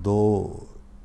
2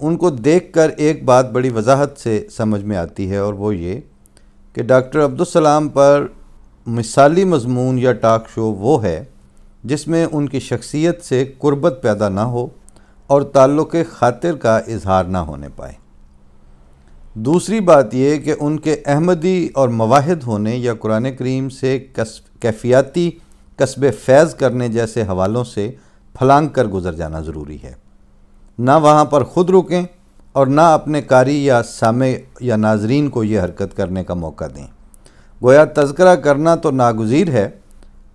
ان کو دیکھ کر ایک بات بڑی وضاحت سے سمجھ میں آتی ہے، اور وہ یہ کہ ڈاکٹر عبدالسلام پر مثالی مضمون یا ٹاک شو وہ ہے جس میں ان کی شخصیت سے قربت پیدا نہ ہو اور تعلق خاطر کا اظہار نہ ہونے پائے۔ دوسری بات یہ کہ ان کے احمدی اور مواحد ہونے یا قرآن کریم سے کیفیاتی کسب فیض کرنے جیسے حوالوں سے پھلانگ کر گزر جانا ضروری ہے، نہ وہاں پر خود رکیں اور نہ اپنے قاری یا سامع یا ناظرین کو یہ حرکت کرنے کا موقع دیں۔ گویا تذکرہ کرنا تو ناگزیر ہے،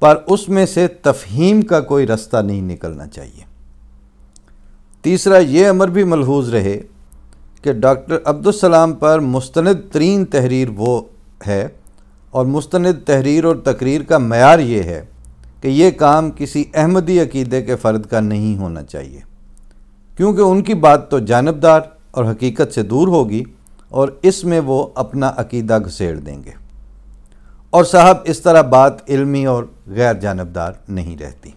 پر اس میں سے تفہیم کا کوئی رستہ نہیں نکلنا چاہیے۔ تیسرا یہ امر بھی ملحوظ رہے کہ ڈاکٹر عبدالسلام پر مستند ترین تحریر وہ ہے، اور مستند تحریر اور تقریر کا معیار یہ ہے کہ یہ کام کسی احمدی عقیدے کے فرد کا نہیں ہونا چاہیے، کیونکہ ان کی بات تو جانبدار اور حقیقت سے دور ہوگی، اور اس میں وہ اپنا عقیدہ گھسیڑ دیں گے، اور صاحب اس طرح بات علمی اور غیر جانبدار نہیں رہتی۔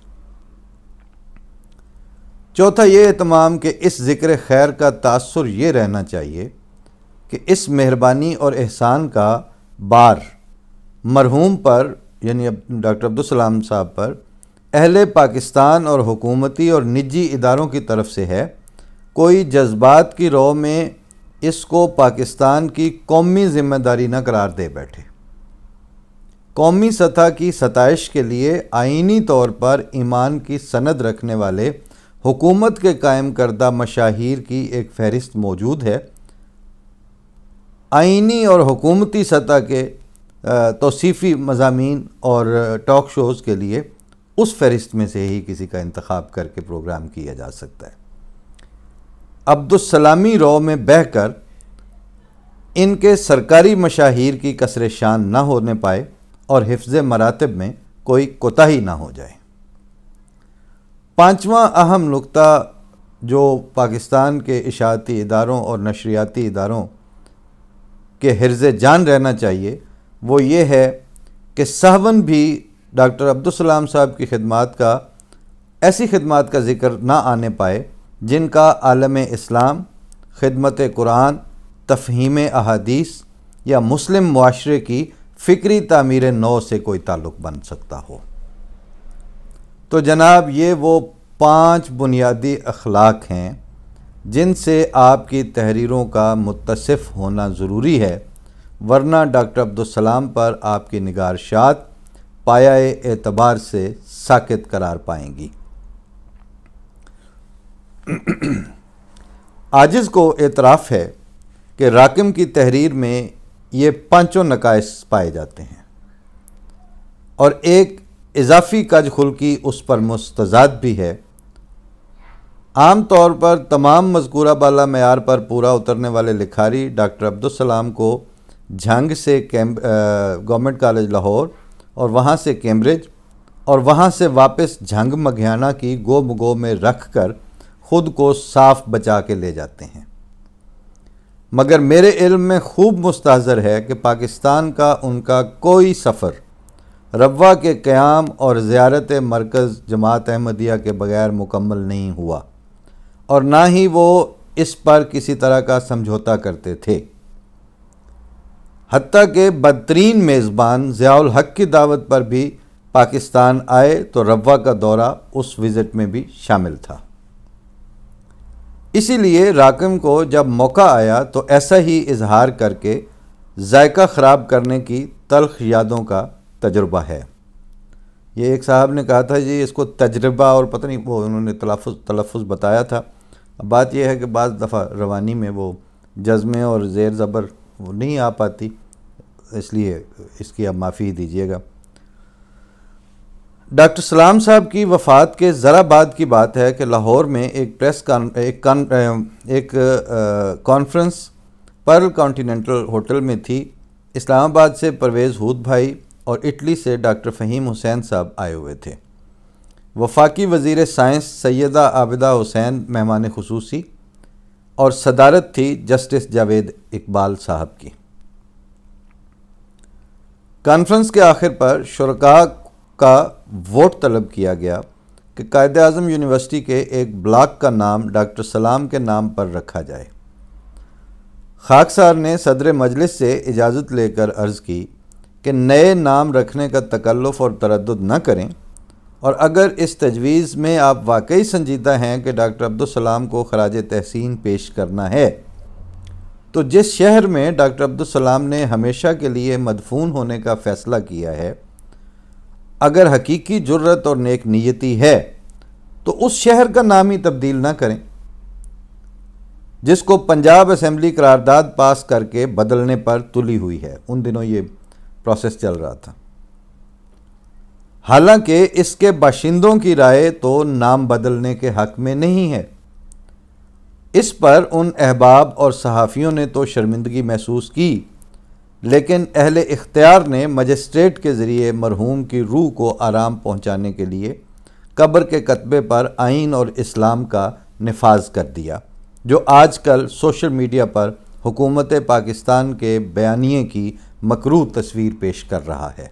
چوتھا یہ اہتمام کہ اس ذکر خیر کا تاثر یہ رہنا چاہیے کہ اس مہربانی اور احسان کا بار مرحوم پر، یعنی ڈاکٹر عبدالسلام صاحب پر، اہل پاکستان اور حکومتی اور نجی اداروں کی طرف سے ہے، کوئی جذبات کی رو میں اس کو پاکستان کی قومی ذمہ داری نہ قرار دے بیٹھے۔ قومی سطح کی ستائش کے لیے آئینی طور پر ایمان کی سند رکھنے والے حکومت کے قائم کردہ مشاہیر کی ایک فہرست موجود ہے۔ آئینی اور حکومتی سطح کے توصیفی مضامین اور ٹاک شوز کے لیے اس فہرست میں سے ہی کسی کا انتخاب کر کے پروگرام کیا جا سکتا ہے۔ عبدالسلامی رو میں بہہ کر ان کے سرکاری مشاہیر کی کسر شان نہ ہونے پائے اور حفظ مراتب میں کوئی کوتاہی نہ ہو جائے۔ پانچواں اہم نقطہ جو پاکستان کے اشاعتی اداروں اور نشریاتی اداروں کے حرز جان رہنا چاہیے وہ یہ ہے کہ سہون بھی ڈاکٹر عبدالسلام صاحب کی خدمات کا، ایسی خدمات کا ذکر نہ آنے پائے جن کا عالم اسلام، خدمت قرآن، تفہیم احادیث یا مسلم معاشرے کی فکری تعمیر نو سے کوئی تعلق بن سکتا ہو۔ تو جناب یہ وہ 5 بنیادی اخلاق ہیں جن سے آپ کی تحریروں کا متصف ہونا ضروری ہے، ورنہ ڈاکٹر عبدالسلام پر آپ کی نگارشات پایہ اعتبار سے ساقط قرار پائیں گی۔ عاجز کو اعتراف ہے کہ راکم کی تحریر میں یہ 5 نقائص پائے جاتے ہیں، اور ایک اضافی کج خلقی اس پر مستزاد بھی ہے۔ عام طور پر تمام مذکورہ بالا معیار پر پورا اترنے والے لکھاری ڈاکٹر عبدالسلام کو جھنگ سے گورنمنٹ کالج لاہور اور وہاں سے کیمبرج اور وہاں سے واپس جھنگ مگھیانہ کی گو مگو میں رکھ کر خود کو صاف بچا کے لے جاتے ہیں، مگر میرے علم میں خوب مستحضر ہے کہ پاکستان کا ان کا کوئی سفر روا کے قیام اور زیارت مرکز جماعت احمدیہ کے بغیر مکمل نہیں ہوا، اور نہ ہی وہ اس پر کسی طرح کا سمجھوتا کرتے تھے۔ حتیٰ کہ بدترین میزبان ضیاء الحق کی دعوت پر بھی پاکستان آئے تو روا کا دورہ اس وزٹ میں بھی شامل تھا۔ اسی لیے راکم کو جب موقع آیا تو ایسا ہی اظہار کر کے ذائقہ خراب کرنے کی تلخ یادوں کا تجربہ ہے۔ یہ ایک صاحب نے کہا تھا جی اس کو تجربہ، اور پتہ نہیں وہ انہوں نے تلفظ بتایا تھا۔ اب بات یہ ہے کہ بعض دفعہ روانی میں وہ جزمیں اور زیر زبر وہ نہیں آ پاتی، اس لیے اس کی اب معافی دیجیے گا۔ ڈاکٹر سلام صاحب کی وفات کے ذرا بعد کی بات ہے کہ لاہور میں ایک کانفرنس پرل کانٹیننٹل ہوٹل میں تھی۔ اسلام آباد سے پرویز ہود بھائی اور اٹلی سے ڈاکٹر فہیم حسین صاحب آئے ہوئے تھے۔ وفاقی وزیر سائنس سیدہ عابدہ حسین مہمان خصوصی، اور صدارت تھی جسٹس جاوید اقبال صاحب کی۔ کانفرنس کے آخر پر شرکاء کا ووٹ طلب کیا گیا کہ قائد اعظم یونیورسٹی کے ایک بلاک کا نام ڈاکٹر سلام کے نام پر رکھا جائے۔ خاکسار نے صدر مجلس سے اجازت لے کر عرض کی کہ نئے نام رکھنے کا تکلف اور تردد نہ کریں، اور اگر اس تجویز میں آپ واقعی سنجیدہ ہیں کہ ڈاکٹر عبدالسلام کو خراج تحسین پیش کرنا ہے، تو جس شہر میں ڈاکٹر عبدالسلام نے ہمیشہ کے لیے مدفون ہونے کا فیصلہ کیا ہے، اگر حقیقی جرت اور نیک نیتی ہے تو اس شہر کا نام ہی تبدیل نہ کریں، جس کو پنجاب اسمبلی قرارداد پاس کر کے بدلنے پر تلی ہوئی ہے۔ ان دنوں یہ پروسیس چل رہا تھا۔ حالانکہ اس کے باشندوں کی رائے تو نام بدلنے کے حق میں نہیں ہے۔ اس پر ان احباب اور صحافیوں نے تو شرمندگی محسوس کی، لیکن اہل اختیار نے مجسٹریٹ کے ذریعے مرحوم کی روح کو آرام پہنچانے کے لیے قبر کے کتبے پر آئین اور اسلام کا نفاذ کر دیا، جو آج کل سوشل میڈیا پر حکومت پاکستان کے بیانیے کی مکروہ تصویر پیش کر رہا ہے۔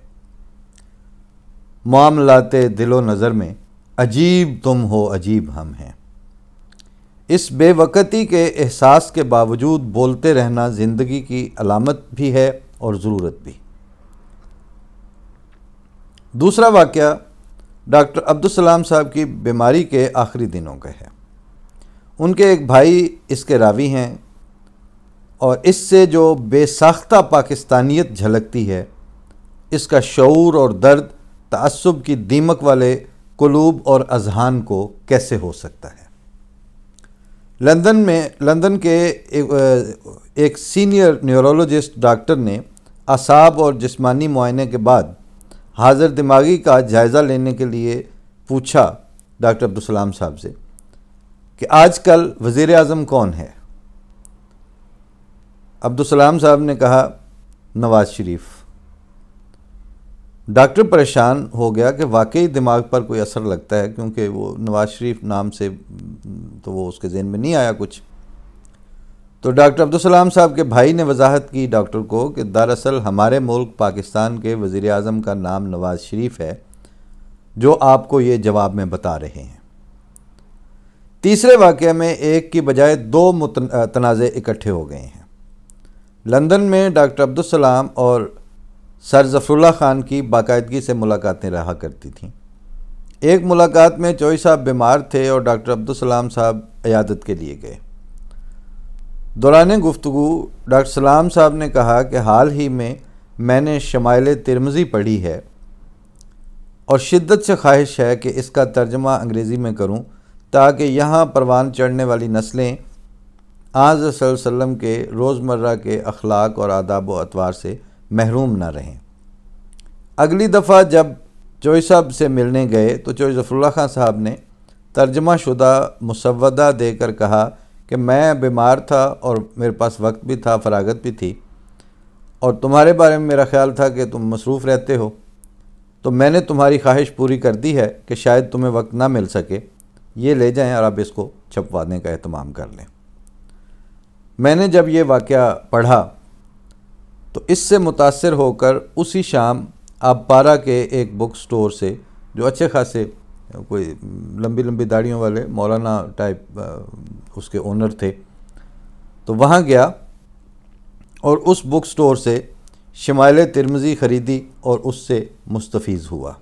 معاملات دل و نظر میں عجیب تم ہو عجیب ہم ہیں۔ اس بے وقتی کے احساس کے باوجود بولتے رہنا زندگی کی علامت بھی ہے اور ضرورت بھی۔ دوسرا واقعہ ڈاکٹر عبدالسلام صاحب کی بیماری کے آخری دنوں کا ہے۔ ان کے ایک بھائی اس کے راوی ہیں، اور اس سے جو بے ساختہ پاکستانیت جھلکتی ہے، اس کا شعور اور درد تعصب کی دیمک والے قلوب اور اذہان کو کیسے ہو سکتا ہے۔ لندن کے ایک سینئر نیورولوجسٹ ڈاکٹر نے اعصاب اور جسمانی معائنے کے بعد حاضر دماغی کا جائزہ لینے کے لیے پوچھا ڈاکٹر عبدالسلام صاحب سے کہ آج کل وزیر اعظم کون ہے؟ عبدالسلام صاحب نے کہا نواز شریف۔ ڈاکٹر پریشان ہو گیا کہ واقعی دماغ پر کوئی اثر لگتا ہے، کیونکہ وہ نواز شریف نام سے تو وہ اس کے ذہن میں نہیں آیا کچھ۔ تو ڈاکٹر عبدالسلام صاحب کے بھائی نے وضاحت کی ڈاکٹر کو کہ دراصل ہمارے ملک پاکستان کے وزیر اعظم کا نام نواز شریف ہے، جو آپ کو یہ جواب میں بتا رہے ہیں۔ تیسرے واقعے میں ایک کی بجائے دو تنازع اکٹھے ہو گئے ہیں۔ لندن میں ڈاکٹر عبدالسلام اور سر ظفر اللہ خان کی باقاعدگی سے ملاقاتیں رہا کرتی تھیں۔ ایک ملاقات میں چوئی صاحب بیمار تھے اور ڈاکٹر عبدالسلام صاحب عیادت کے لیے گئے۔ دوران گفتگو ڈاکٹر سلام صاحب نے کہا کہ حال ہی میں نے شمائل ترمذی پڑھی ہے اور شدت سے خواہش ہے کہ اس کا ترجمہ انگریزی میں کروں، تاکہ یہاں پروان چڑھنے والی نسلیں آج صلی اللہ علیہ وسلم کے روزمرہ کے اخلاق اور آداب و اطوار سے محروم نہ رہیں۔ اگلی دفعہ جب چوئی صاحب سے ملنے گئے تو چوئی ظفر اللہ خان صاحب نے ترجمہ شدہ مسودہ دے کر کہا کہ میں بیمار تھا اور میرے پاس وقت بھی تھا، فراغت بھی تھی، اور تمہارے بارے میں میرا خیال تھا کہ تم مصروف رہتے ہو، تو میں نے تمہاری خواہش پوری کر دی ہے کہ شاید تمہیں وقت نہ مل سکے، یہ لے جائیں اور آپ اس کو چھپوانے کا اہتمام کر لیں۔ میں نے جب یہ واقعہ پڑھا تو اس سے متاثر ہو کر اسی شام آپ پارا کے ایک بک سٹور سے، جو اچھے خاصے کوئی لمبی لمبی داڑھیوں والے مولانا ٹائپ اس کے اونر تھے، تو وہاں گیا اور اس بک سٹور سے شمائل ترمذی خریدی اور اس سے مستفیض ہوا۔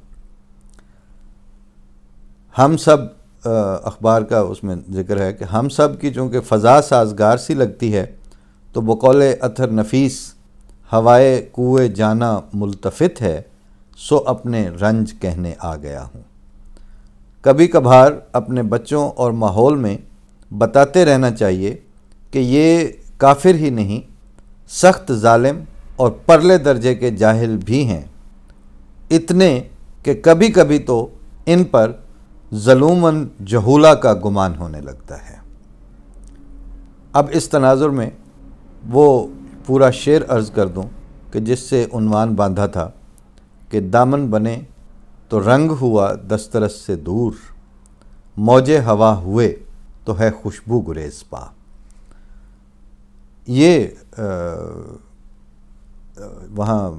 ہم سب اخبار کا اس میں ذکر ہے کہ ہم سب کی چونکہ فضا سازگار سی لگتی ہے، تو بقول اطہر نفیس ہوائے کوئے جانا ملتفت ہے، سو اپنے رنج کہنے آ گیا ہوں۔ کبھی کبھار اپنے بچوں اور ماحول میں بتاتے رہنا چاہیے کہ یہ کافر ہی نہیں، سخت ظالم اور پرلے درجے کے جاہل بھی ہیں، اتنے کہ کبھی کبھی تو ان پر ظلوماً جہولہ کا گمان ہونے لگتا ہے۔ اب اس تناظر میں وہ پورا شعر عرض کر دوں کہ جس سے عنوان باندھا تھا کہ دامن بنے تو رنگ ہوا دسترس سے دور، موجے ہوا ہوئے تو ہے خوشبو گریز پا۔ یہ وہاں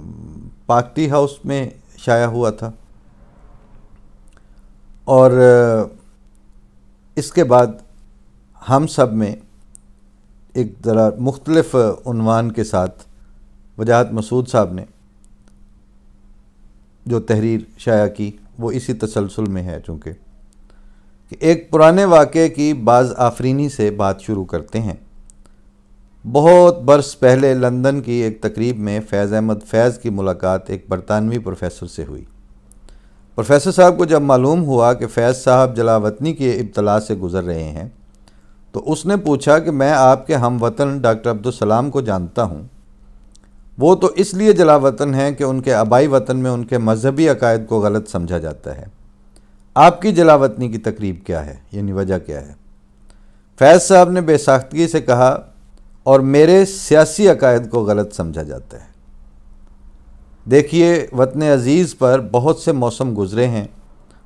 پاک ٹی ہاؤس میں شائع ہوا تھا، اور اس کے بعد ہم سب میں ایک ذرا مختلف عنوان کے ساتھ وجاہت مسعود صاحب نے جو تحریر شائع کی وہ اسی تسلسل میں ہے، چونکہ کہ ایک پرانے واقعے کی باز آفرینی سے بات شروع کرتے ہیں۔ بہت برس پہلے لندن کی ایک تقریب میں فیض احمد فیض کی ملاقات ایک برطانوی پروفیسر سے ہوئی۔ پروفیسر صاحب کو جب معلوم ہوا کہ فیض صاحب جلاوطنی کی ابتلا سے گزر رہے ہیں تو اس نے پوچھا کہ میں آپ کے ہم وطن ڈاکٹر عبدالسلام کو جانتا ہوں، وہ تو اس لیے جلاوطن ہیں کہ ان کے آبائی وطن میں ان کے مذہبی عقائد کو غلط سمجھا جاتا ہے، آپ کی جلاوطنی کی تقریب کیا ہے، یعنی وجہ کیا ہے؟ فیض صاحب نے بے ساختگی سے کہا، اور میرے سیاسی عقائد کو غلط سمجھا جاتا ہے۔ دیکھیے، وطن عزیز پر بہت سے موسم گزرے ہیں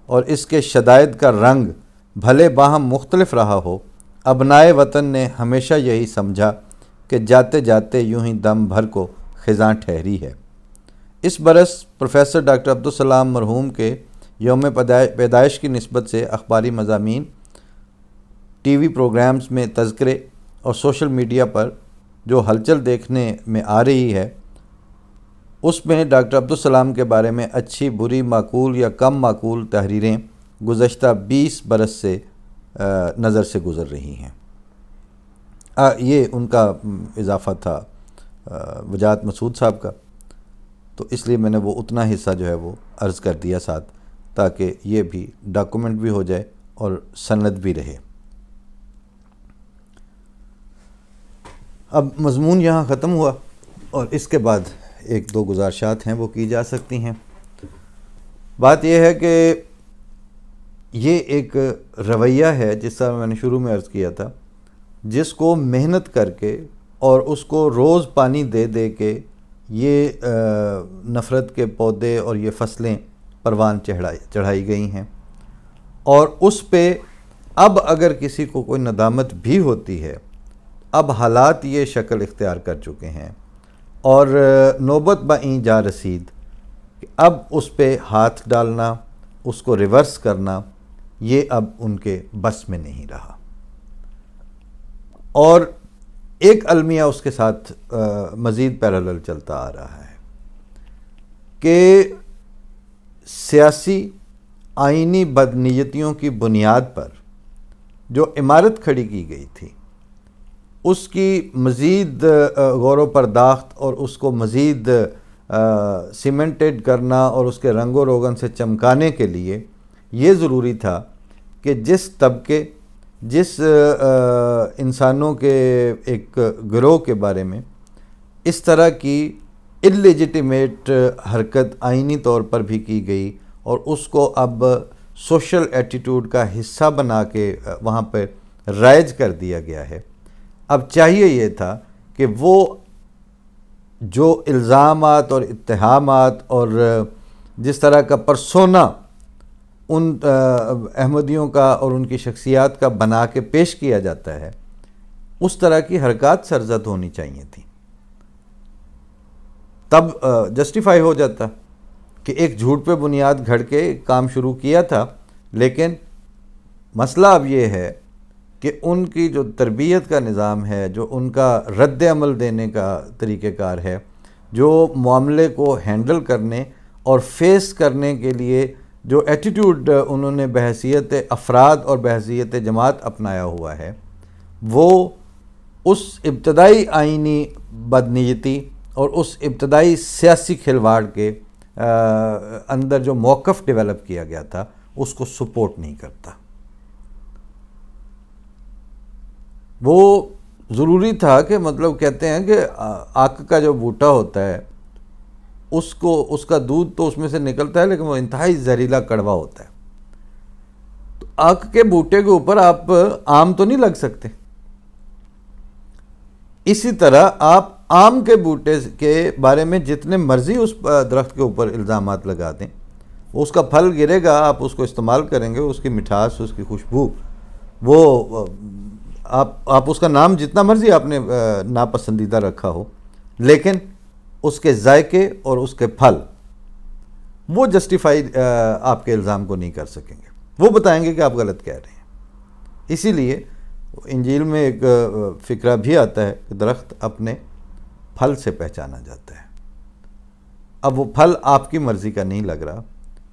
اور اس کے شدائد کا رنگ بھلے باہم مختلف رہا ہو، ابنائے وطن نے ہمیشہ یہی سمجھا کہ جاتے جاتے یوں ہی دم بھر کو خزاں ٹھہری ہے۔ اس برس پروفیسر ڈاکٹر عبدالسلام مرحوم کے یوم پیدائش کی نسبت سے اخباری مضامین، ٹی وی پروگرامز میں تذکرے اور سوشل میڈیا پر جو ہلچل دیکھنے میں آ رہی ہے، اس میں ڈاکٹر عبدالسلام کے بارے میں اچھی بری معقول یا کم معقول تحریریں گزشتہ 20 برس سے نظر سے گزر رہی ہیں۔ یہ ان کا اضافہ تھا وجاہت مسعود صاحب کا، تو اس لیے میں نے وہ اتنا حصہ جو ہے وہ عرض کر دیا ساتھ، تاکہ یہ بھی ڈاکومنٹ بھی ہو جائے اور سند بھی رہے۔ اب مضمون یہاں ختم ہوا اور اس کے بعد ایک دو گزارشات ہیں وہ کی جا سکتی ہیں۔ بات یہ ہے کہ یہ ایک رویہ ہے، جس طرح میں نے شروع میں عرض کیا تھا، جس کو محنت کر کے اور اس کو روز پانی دے دے کے یہ نفرت کے پودے اور یہ فصلیں پروان چڑھائی گئی ہیں، اور اس پہ اب اگر کسی کو کوئی ندامت بھی ہوتی ہے، اب حالات یہ شکل اختیار کر چکے ہیں اور نوبت بائیں جا رسید کہ اب اس پہ ہاتھ ڈالنا، اس کو ریورس کرنا، یہ اب ان کے بس میں نہیں رہا۔ اور ایک المیہ اس کے ساتھ مزید پیرالل چلتا آ رہا ہے کہ سیاسی آئینی بدنیتیوں کی بنیاد پر جو عمارت کھڑی کی گئی تھی، اس کی مزید غور و پرداخت اور اس کو مزید سیمنٹڈ کرنا اور اس کے رنگ و روغن سے چمکانے کے لیے یہ ضروری تھا کہ جس طبقے، جس انسانوں کے ایک گروہ کے بارے میں اس طرح کی اللیجیٹیمیٹ حرکت آئینی طور پر بھی کی گئی اور اس کو اب سوشل ایٹیٹیوڈ کا حصہ بنا کے وہاں پہ رائج کر دیا گیا ہے، اب چاہیے یہ تھا کہ وہ جو الزامات اور اتہامات اور جس طرح کا پرسونا ان احمدیوں کا اور ان کی شخصیات کا بنا کے پیش کیا جاتا ہے، اس طرح کی حرکات سرزد ہونی چاہیے تھی، تب جسٹیفائی ہو جاتا کہ ایک جھوٹ پہ بنیاد گھڑ کے کام شروع کیا تھا۔ لیکن مسئلہ اب یہ ہے کہ ان کی جو تربیت کا نظام ہے، جو ان کا رد عمل دینے کا طریقہ کار ہے، جو معاملے کو ہینڈل کرنے اور فیس کرنے کے لیے جو ایٹیٹیوڈ انہوں نے بحیثیت افراد اور بحیثیت جماعت اپنایا ہوا ہے، وہ اس ابتدائی آئینی بدنیتی اور اس ابتدائی سیاسی کھلواڑ کے اندر جو موقف ڈیولپ کیا گیا تھا اس کو سپورٹ نہیں کرتا۔ وہ ضروری تھا کہ مطلب کہتے ہیں کہ آک کا جو بوٹا ہوتا ہے اس کا دودھ تو اس میں سے نکلتا ہے، لیکن وہ انتہائی زہریلا کڑوا ہوتا ہے۔ تو آک کے بوٹے کے اوپر آپ آم تو نہیں لگ سکتے، اسی طرح آپ آم کے بوٹے کے بارے میں جتنے مرضی اس درخت کے اوپر الزامات لگا دیں، اس کا پھل گرے گا، آپ اس کو استعمال کریں گے، اس کی مٹھاس، اس کی خوشبو، وہ آپ اس کا نام جتنا مرضی آپ نے ناپسندیدہ رکھا ہو، لیکن اس کے ذائقے اور اس کے پھل وہ جسٹیفائی آپ کے الزام کو نہیں کر سکیں گے۔ وہ بتائیں گے کہ آپ غلط کہہ رہے ہیں۔ اسی لیے انجیل میں ایک فقرہ بھی آتا ہے کہ درخت اپنے پھل سے پہچانا جاتا ہے۔ اب وہ پھل آپ کی مرضی کا نہیں لگ رہا،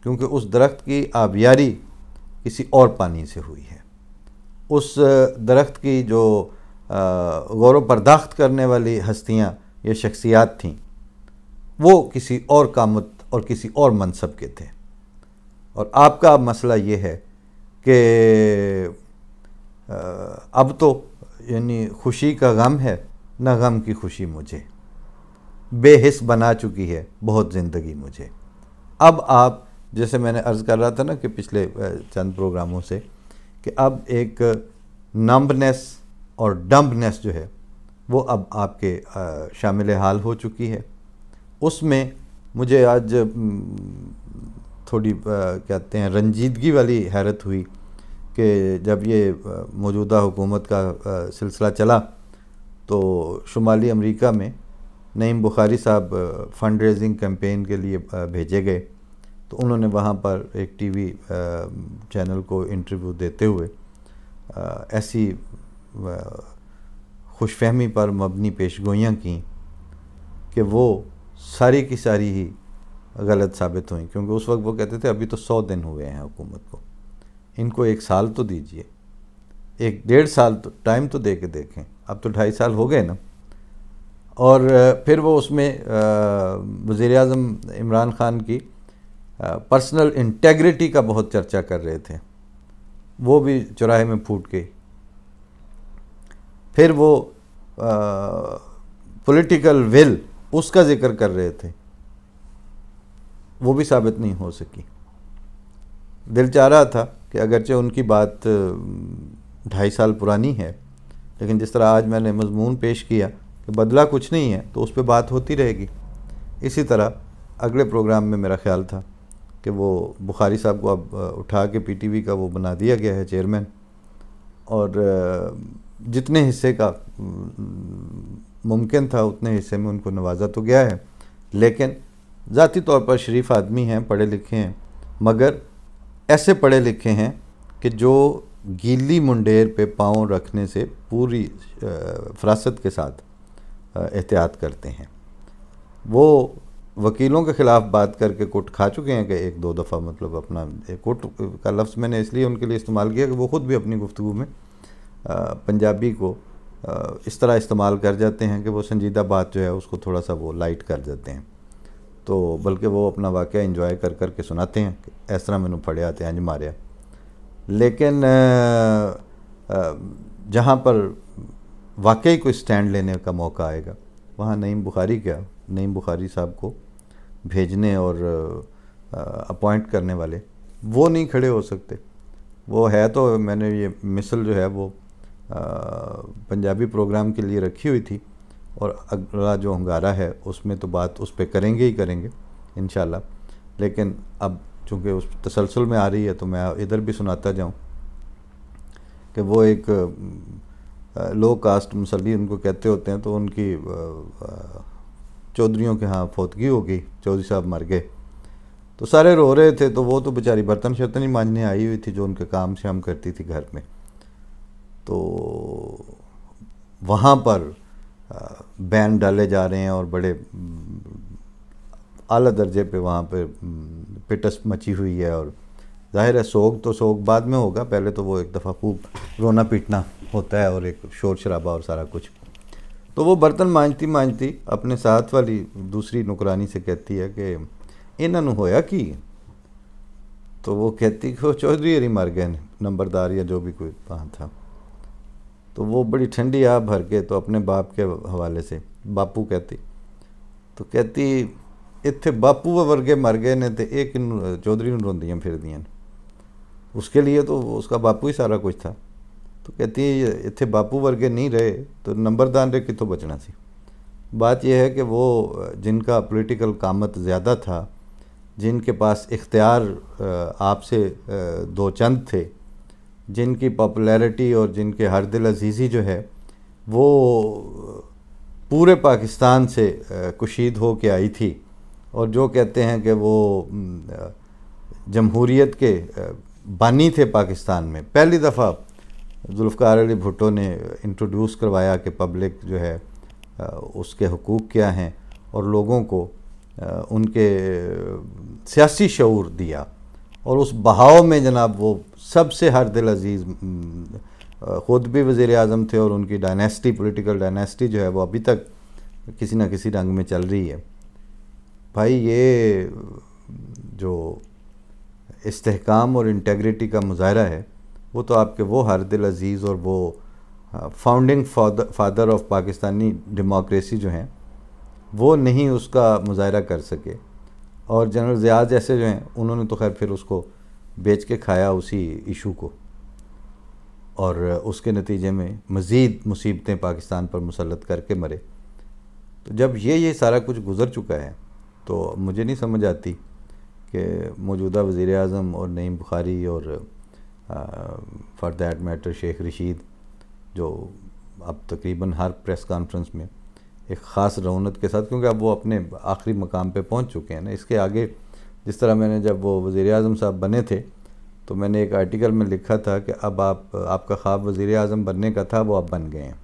کیونکہ اس درخت کی آبیاری کسی اور پانی سے ہوئی ہے۔ اس درخت کی جو غور و پرداخت کرنے والی ہستیاں یا شخصیات تھیں، وہ کسی اور قامت اور کسی اور منصب کے تھے۔ اور آپ کا مسئلہ یہ ہے کہ اب تو یعنی خوشی کا غم ہے، نہ غم کی خوشی مجھے، بے حس بنا چکی ہے بہت زندگی مجھے۔ اب آپ، جیسے میں نے عرض کر رہا تھا نا کہ پچھلے چند پروگراموں سے، کہ اب ایک نمبنس اور ڈمبنس جو ہے وہ اب آپ کے شامل حال ہو چکی ہے۔ اس میں مجھے آج تھوڑی کہتے ہیں رنجیدگی والی حیرت ہوئی کہ جب یہ موجودہ حکومت کا سلسلہ چلا تو شمالی امریکہ میں نعیم بخاری صاحب فنڈ ریزنگ کیمپین کے لیے بھیجے گئے، تو انہوں نے وہاں پر ایک ٹی وی چینل کو انٹرویو دیتے ہوئے ایسی خوش فہمی پر مبنی پیشگوئیاں کیں کہ وہ ساری کی ساری ہی غلط ثابت ہوئیں، کیونکہ اس وقت وہ کہتے تھے ابھی تو 100 دن ہوئے ہیں حکومت کو، ان کو 1 سال تو دیجئے، 1.5 سال تو ٹائم تو دے کے دیکھیں، اب تو 2.5 سال ہو گئے نا۔ اور پھر وہ اس میں وزیر اعظم عمران خان کی پرسنل انٹیگریٹی کا بہت چرچا کر رہے تھے، وہ بھی چوراہے میں پھوٹ گئی۔ پھر وہ پولیٹیکل ول، اس کا ذکر کر رہے تھے، وہ بھی ثابت نہیں ہو سکی۔ دل چاہ رہا تھا کہ اگرچہ ان کی بات 2.5 سال پرانی ہے، لیکن جس طرح آج میں نے مضمون پیش کیا کہ بدلہ کچھ نہیں ہے تو اس پہ بات ہوتی رہے گی۔ اسی طرح اگلے پروگرام میں میرا خیال تھا کہ وہ بخاری صاحب کو اب اٹھا کے پی ٹی وی کا وہ بنا دیا گیا ہے چیئرمین، اور جتنے حصے کا ممکن تھا اتنے حصے میں ان کو نوازا تو گیا ہے، لیکن ذاتی طور پر شریف آدمی ہیں، پڑھے لکھے ہیں، مگر ایسے پڑھے لکھے ہیں کہ جو گیلی منڈیر پہ پاؤں رکھنے سے پوری فراست کے ساتھ احتیاط کرتے ہیں۔ وہ وکیلوں کے خلاف بات کر کے کٹ کھا چکے ہیں کہ 1-2 دفعہ، مطلب اپنا کٹ کا لفظ میں نے اس لیے ان کے لیے استعمال کیا کہ وہ خود بھی اپنی گفتگو میں پنجابی کو اس طرح استعمال کر جاتے ہیں کہ وہ سنجیدہ بات جو ہے اس کو تھوڑا سا وہ لائٹ کر جاتے ہیں، تو بلکہ وہ اپنا واقعہ انجوائے کر کر کے سناتے ہیں کہ اس طرح میں نے پڑھے آتے ہیں ماریا۔ لیکن جہاں پر واقعی کوئی سٹینڈ لینے کا موقع آئے گا، وہاں نعیم بخاری صاحب کو بھیجنے اور اپوائنٹ کرنے والے وہ نہیں کھڑے ہو سکتے۔ وہ ہے تو میں نے یہ مثل جو ہے وہ پنجابی پروگرام کے لیے رکھی ہوئی تھی، اور اگلا جو ہنگارہ ہے اس میں تو بات اس پہ کریں گے انشاءاللہ، لیکن اب چونکہ اس تسلسل میں آ رہی ہے تو میں ادھر بھی سناتا جاؤں کہ وہ ایک لو کاسٹ مسلی ان کو کہتے ہوتے ہیں، تو ان کی چودھریوں کے ہاں فوتگی ہو گئی، چودھری صاحب مر گئے، تو سارے رو رہے تھے، تو وہ تو بیچاری برتن شرتن ہی مانجنے آئی ہوئی تھی جو ان کے کام سے ہم کرتی تھی گھر میں، تو وہاں پر بین ڈالے جا رہے ہیں اور بڑے اعلیٰ درجے پہ وہاں پہ پٹس مچی ہوئی ہے، اور ظاہر ہے سوگ بعد میں ہوگا، پہلے تو وہ ایک دفعہ خوب رونا پیٹنا ہوتا ہے اور ایک شور شرابہ اور سارا کچھ۔ تو وہ برتن مانجتی اپنے ساتھ والی دوسری نوکرانی سے کہتی ہے کہ انہاں نوں ہویا کی؟ تو وہ کہتی کہ وہ چودھری ہری مر گئے نمبردار یا جو بھی کوئی وہاں تھا۔ تو وہ بڑی ٹھنڈی آ بھر کے تو اپنے باپ کے حوالے سے باپو کہتی، تو کہتی اتھے باپو ورگے مر گئے نے تے ایک چودھری نوں روندیاں پھر دیاں، اس کے لیے تو اس کا باپو ہی سارا کچھ تھا۔ تو کہتی ہے اتھے باپو ورگے نہیں رہے تو نمبردار نے کتوں بچنا سی۔ بات یہ ہے کہ وہ جن کا پولیٹیکل قامت زیادہ تھا، جن کے پاس اختیار آپ سے 2 چند تھے، جن کی پاپولیرٹی اور جن کے ہر دل عزیزی جو ہے وہ پورے پاکستان سے کشید ہو کے آئی تھی، اور جو کہتے ہیں کہ وہ جمہوریت کے بانی تھے پاکستان میں، پہلی دفعہ ذوالفقار علی بھٹو نے انٹروڈیوس کروایا کہ پبلک جو ہے اس کے حقوق کیا ہیں، اور لوگوں کو ان کے سیاسی شعور دیا، اور اس بہاؤ میں جناب وہ سب سے ہر دل عزیز خود بھی وزیر اعظم تھے، اور ان کی ڈائنیسٹی، پولیٹیکل ڈائنیسٹی جو ہے وہ ابھی تک کسی نہ کسی رنگ میں چل رہی ہے۔ بھائی یہ جو استحکام اور انٹیگریٹی کا مظاہرہ ہے وہ تو آپ کے وہ ہر دل عزیز اور وہ founding father of Pakistani democracy جو ہیں وہ نہیں اس کا مظاہرہ کر سکے، اور جنرل ضیاء جیسے جو ہیں انہوں نے تو خیر پھر اس کو بیچ کے کھایا اسی ایشو کو، اور اس کے نتیجے میں مزید مصیبتیں پاکستان پر مسلط کر کے مرے۔ تو جب یہ سارا کچھ گزر چکا ہے تو مجھے نہیں سمجھ آتی کہ موجودہ وزیر اعظم اور نعیم بخاری اور for that matter Sheikh Rashid, جو اب تقریباً ہر پریس کانفرنس میں ایک خاص رونق کے ساتھ، کیونکہ اب وہ اپنے آخری مقام پہ پہنچ چکے ہیں نا، اس کے آگے جس طرح میں نے جب وہ وزیر اعظم صاحب بنے تھے تو میں نے ایک آرٹیکل میں لکھا تھا کہ اب آپ کا خواب وزیر اعظم بننے کا تھا، وہ اب بن گئے ہیں،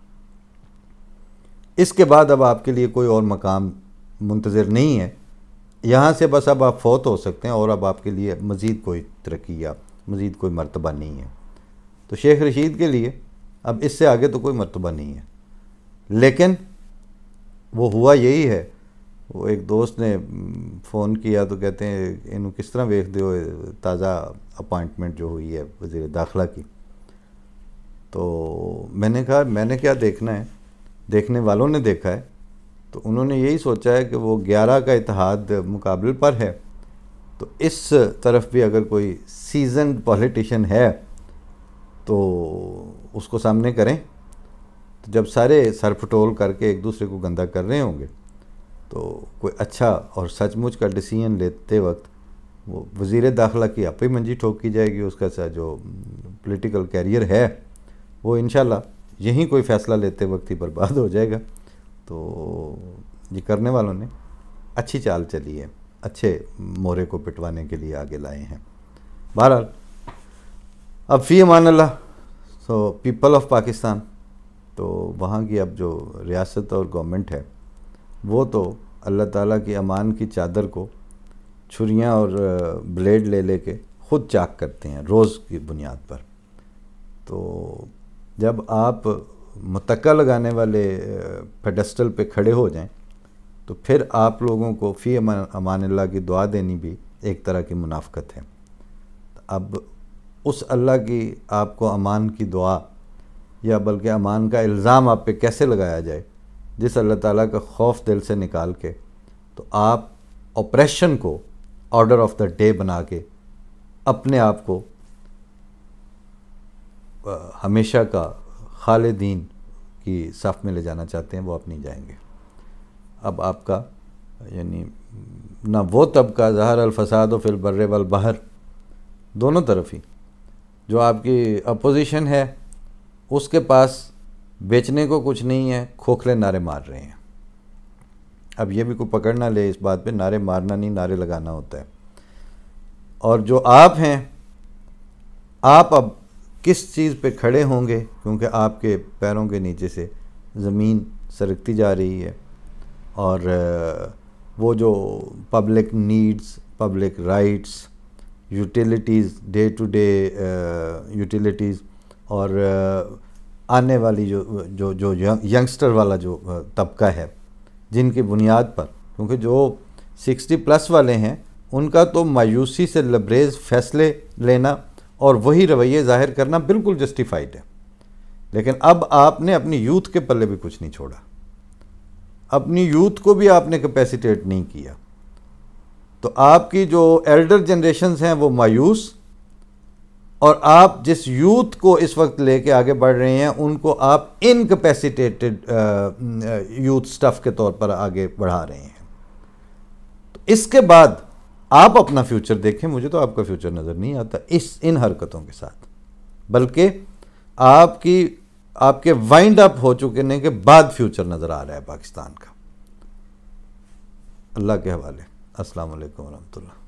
اس کے بعد اب آپ کے لیے کوئی اور مقام منتظر نہیں ہے، یہاں سے بس اب آپ فوت ہو سکتے ہیں، اور اب آپ کے لیے مزید کوئی ترقی یا مزید کوئی مرتبہ نہیں ہے۔ تو شیخ رشید کے لیے اب اس سے آگے تو کوئی مرتبہ نہیں ہے، لیکن وہ ہوا یہی ہے۔ وہ ایک دوست نے فون کیا تو کہتے ہیں انہوں کس طرح ویکھ دیو تازہ اپائنٹمنٹ جو ہوئی ہے وزیر داخلہ کی، تو میں نے کہا میں نے کیا دیکھنا ہے، دیکھنے والوں نے دیکھا ہے، تو انہوں نے یہی سوچا ہے کہ وہ 11 کا اتحاد مقابل پر ہے، تو اس طرف بھی اگر کوئی سیزنڈ پولیٹیشین ہے تو اس کو سامنے کریں، تو جب سارے سر پھٹول کر کے ایک دوسرے کو گندا کر رہے ہوں گے تو کوئی اچھا اور سچ مچ کا ڈیسیژن لیتے وقت وہ وزیر داخلہ کی آپ ہی منجی ٹھوک کی جائے گی، اس کا جو پولیٹیکل کیریئر ہے وہ انشاءاللہ یہیں کوئی فیصلہ لیتے وقت ہی برباد ہو جائے گا۔ تو یہ کرنے والوں نے اچھی چال چلی ہے، اچھے مورے کو پٹوانے کے لیے آگے لائے ہیں۔ بہرحال اب فی Aman Ullah, so people of Pakistan, تو وہاں کی اب جو ریاست اور گورنمنٹ ہے وہ تو اللہ تعالیٰ کی امان کی چادر کو چھریاں اور بلیڈ لے لے کے خود چاک کرتے ہیں روز کی بنیاد پر۔ تو جب آپ متکا لگانے والے پیڈسٹل پہ کھڑے ہو جائیں تو پھر آپ لوگوں کو فی امان اللہ کی دعا دینی بھی ایک طرح کی منافقت ہے۔ اب اس اللہ کی آپ کو امان کی دعا یا بلکہ امان کا الزام آپ پہ کیسے لگایا جائے، جس اللہ تعالیٰ کا خوف دل سے نکال کے تو آپ آپریشن کو آرڈر آف دا ڈے بنا کے اپنے آپ کو ہمیشہ کا خالدین کی صف میں لے جانا چاہتے ہیں، وہ آپ نہیں جائیں گے۔ اب آپ کا یعنی نہ وہ طبقہ ظہر الفساد و فی البر والبحر، دونوں طرف ہی جو آپ کی اپوزیشن ہے اس کے پاس بیچنے کو کچھ نہیں ہے، کھوکھلے نعرے مار رہے ہیں۔ اب یہ بھی کوئی پکڑ نہ لے اس بات پہ، نعرے مارنا نہیں، نعرے لگانا ہوتا ہے۔ اور جو آپ ہیں، آپ اب کس چیز پہ کھڑے ہوں گے، کیونکہ آپ کے پیروں کے نیچے سے زمین سرکتی جا رہی ہے، اور وہ جو public needs, public rights, utilities, day to day utilities, اور آنے والی جو ینگسٹر والا جو طبقہ ہے جن کی بنیاد پر، کیونکہ جو 60+ والے ہیں ان کا تو مایوسی سے لبریز فیصلے لینا اور وہی رویے ظاہر کرنا بالکل جسٹیفائڈ ہے، لیکن اب آپ نے اپنی یوتھ کے پلے بھی کچھ نہیں چھوڑا، اپنی یوتھ کو بھی آپ نے کیپیسیٹیٹ نہیں کیا، تو آپ کی جو ایلڈر جنریشنز ہیں وہ مایوس، اور آپ جس یوتھ کو اس وقت لے کے آگے بڑھ رہے ہیں ان کو آپ انکیپیسیٹیٹڈ یوتھ سٹف کے طور پر آگے بڑھا رہے ہیں۔ تو اس کے بعد آپ اپنا فیوچر دیکھیں، مجھے تو آپ کا فیوچر نظر نہیں آتا ان حرکتوں کے ساتھ، بلکہ آپ کے وائنڈ اپ ہو چکے کے بعد فیوچر نظر آ رہا ہے پاکستان کا۔ اللہ کے حوالے۔ السلام علیکم ورحمۃ اللہ۔